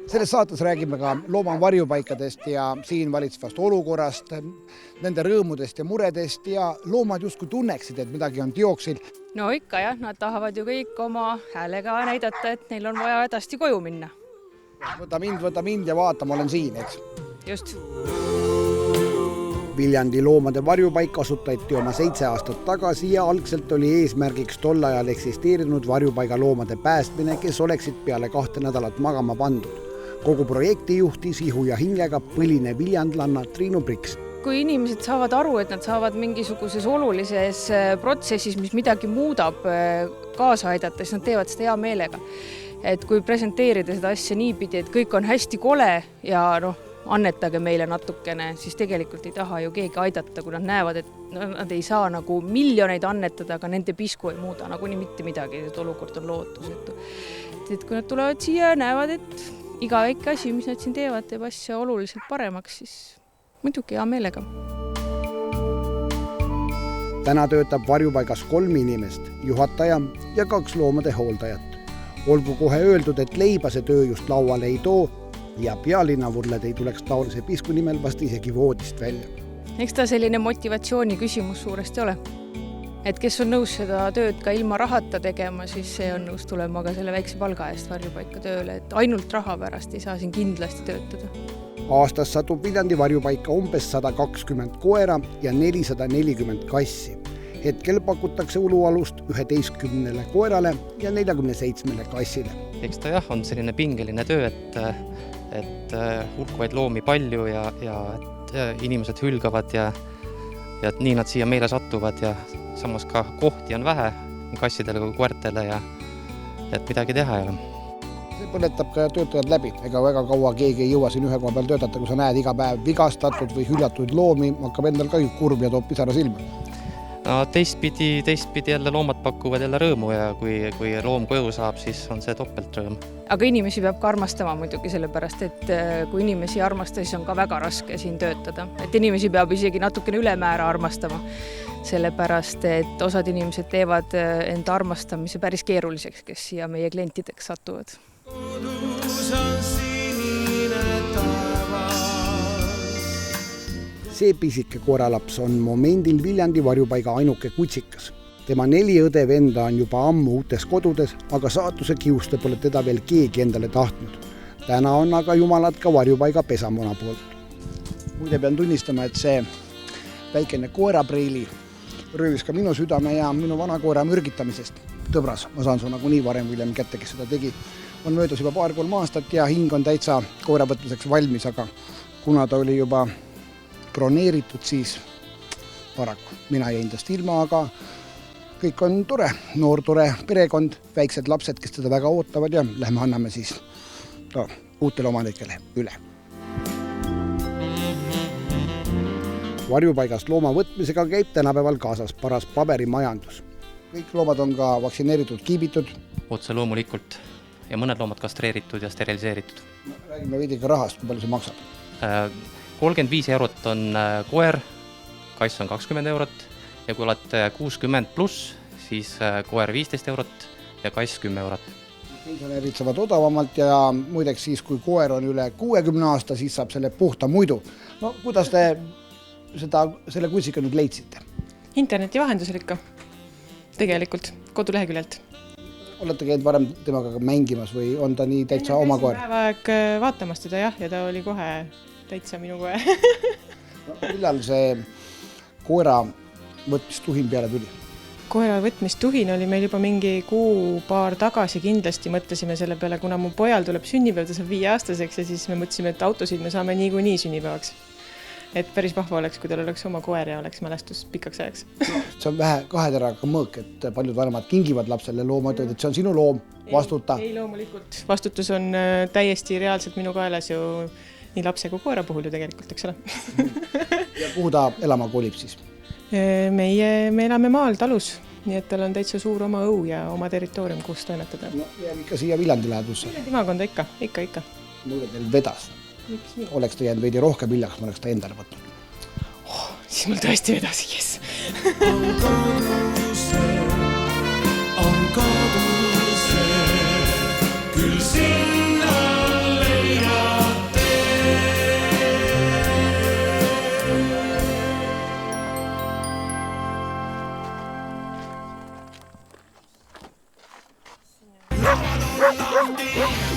Selles saates räägime ka loomavarjupaikadest ja siin valitsevast olukorrast, nende rõõmudest ja muredest ja loomad justkui tunneksid, et midagi on teoksil. No ikka jah, nad tahavad ju kõik oma häälega näidata, et neil on vaja hädasti koju minna. Võta mind ja vaata, ma olen siin, eks. Just. Viljandi loomade varjupaik asutati oma 7 aastat tagasi ja algselt oli eesmärgiks tol ajal eksisteerinud varjupaiga loomade päästmine, kes oleksid peale 2 nädalat magama pandud. Kogu projekti juhtis ihu ja hingega põline viljandlanna Triinu Priks. Kui inimesed saavad aru, et nad saavad mingisuguses olulises protsessis, mis midagi muudab, kaasa aidata, siis nad teevad seda hea meelega. Et kui presenteerida seda asja niipidi, et kõik on hästi kole ja annetage meile natukene, siis tegelikult ei taha ju keegi aidata, kui nad näevad, et nad ei saa nagu miljoneid annetada, aga nende pisku ei muuda nagu nii mitte midagi, et olukord on lootusetu. Et kui nad tulevad siia ja näevad, et iga väike asi, mis nad siin teevad, teeb asja oluliselt paremaks, siis muidugi hea meelega. Täna töötab varjupaigas 3 inimest, juhataja ja 2 loomade hooldajat. Olgu kohe öeldud, et leiba see töö just lauale ei too ja pealinnavurled ei tuleks taolise pisku nimel vast isegi voodist välja. Eks ta selline motivatsiooni küsimus suuresti ole. Et kes on nõus seda tööd ka ilma rahata tegema, siis see on nõus tulema ka selle väikse palga eest varjupaika tööle, et ainult raha pärast ei saa siin kindlasti töötada. Aastas satub Viljandi varjupaika umbes 120 koera ja 440 kassi. Hetkel pakutakse ulualust 11 koerale ja 47 kassile. Eks ta jah, on selline pingeline töö, et hulkuvaid loomi palju ja et inimesed hülgavad ja et nii nad siia meile satuvad ja samas ka kohti on vähe nii kassidele kui koertele ja et midagi teha ei ole. See põletab ka töötajad läbi. Ega väga kaua keegi ei jõua siin ühe koha peal töötada, kui sa näed iga päev vigastatud või hüljatuid loomi, hakkab endal ka kurb ja toob pisara silma. No, teistpidi jälle loomad pakuvad jälle rõõmu ja kui loom koju saab, siis on see topelt rõõm. Aga inimesi peab ka armastama muidugi sellepärast, et kui inimesi armasta, siis on ka väga raske siin töötada. Et inimesi peab isegi natukene ülemäära armastama, sellepärast, et osad inimesed teevad enda armastamise päris keeruliseks, kes siia meie klientideks satuvad. See pisike koeralaps on momendil Viljandi varjupaiga ainuke kutsikas. Tema 4 õde venda on juba ammu uutes kodudes, aga saatuse kiuste pole teda veel keegi endale tahtnud. Täna on aga jumalad ka varjupaiga pesamuna poolt. Muide pean tunnistama, et see väikene koerapreili röövis ka minu südame ja minu vana koera mürgitamisest. Tõbras, ma saan su nagu nii varem Viljem kätte, kes seda tegi. On möödas juba 2-3 aastat ja hing on täitsa koeravõtmiseks valmis, aga kuna ta oli juba broneeritud, siis paraku mina jäin tast ilma, aga kõik on tore, noor tore perekond, väiksed lapsed, kes teda väga ootavad ja lähme anname siis uutele omanikele üle. Varjupaigast looma võtmisega käib tänapäeval kaasas paras paberimajandus. Kõik loomad on ka vaktsineeritud, kiibitud. Otse loomulikult ja mõned loomad kastreeritud ja steriliseeritud. Räägime veidi ka rahast, kui palju see maksab. 35 eurot on koer, kass on 20 eurot ja kui olete 60 pluss, siis koer 15 eurot ja kass 10 eurot. Pensionärid saavad odavamalt ja muideks siis, kui koer on üle 60 aasta, siis saab selle puhta muidu. No kuidas te selle kutsika nüüd leidsite? Interneti vahendusel ikka, tegelikult, koduleheküljelt. Olete käinud varem temaga mängimas või on ta nii täitsa oma koer? Päeva aeg vaatamas teda jah, ja ta oli kohe täitsa minu koer. Millal see koera võtmistuhin peale tuli? Koera võtmistuhin oli meil juba mingi 1-2 tagasi kindlasti mõtlesime selle peale, kuna mu pojal tuleb sünnipäev, ta saab 5-aastaseks ja siis me mõtlesime, et autosid me saame niikuinii sünnipäevaks. Et päris vahva oleks, kui tal oleks oma koer ja oleks mälestus pikaks ajaks. See on vähe 2 teraga mõõk, et paljud vanemad kingivad lapsele looma, et see on sinu loom, vastuta. Ei loomulikult. Vastutus on täiesti reaalselt minu kaelas ju nii lapse kui koera puhul ju tegelikult, eks ole. Ja kuhu ta elama kolib siis? Me elame maal talus, nii et tal on täitsa suur oma õu ja oma territoorium, kus toimetada. No, jääb ikka siia Viljandi lähedusse. Viljandi maakonda ikka. Mulle teil vedas. Oleks ta jäänud veidi rohkem viljaks, ma oleks ta endale võtnud. Siis mul tõesti vedas, yes. On kodus. Salami.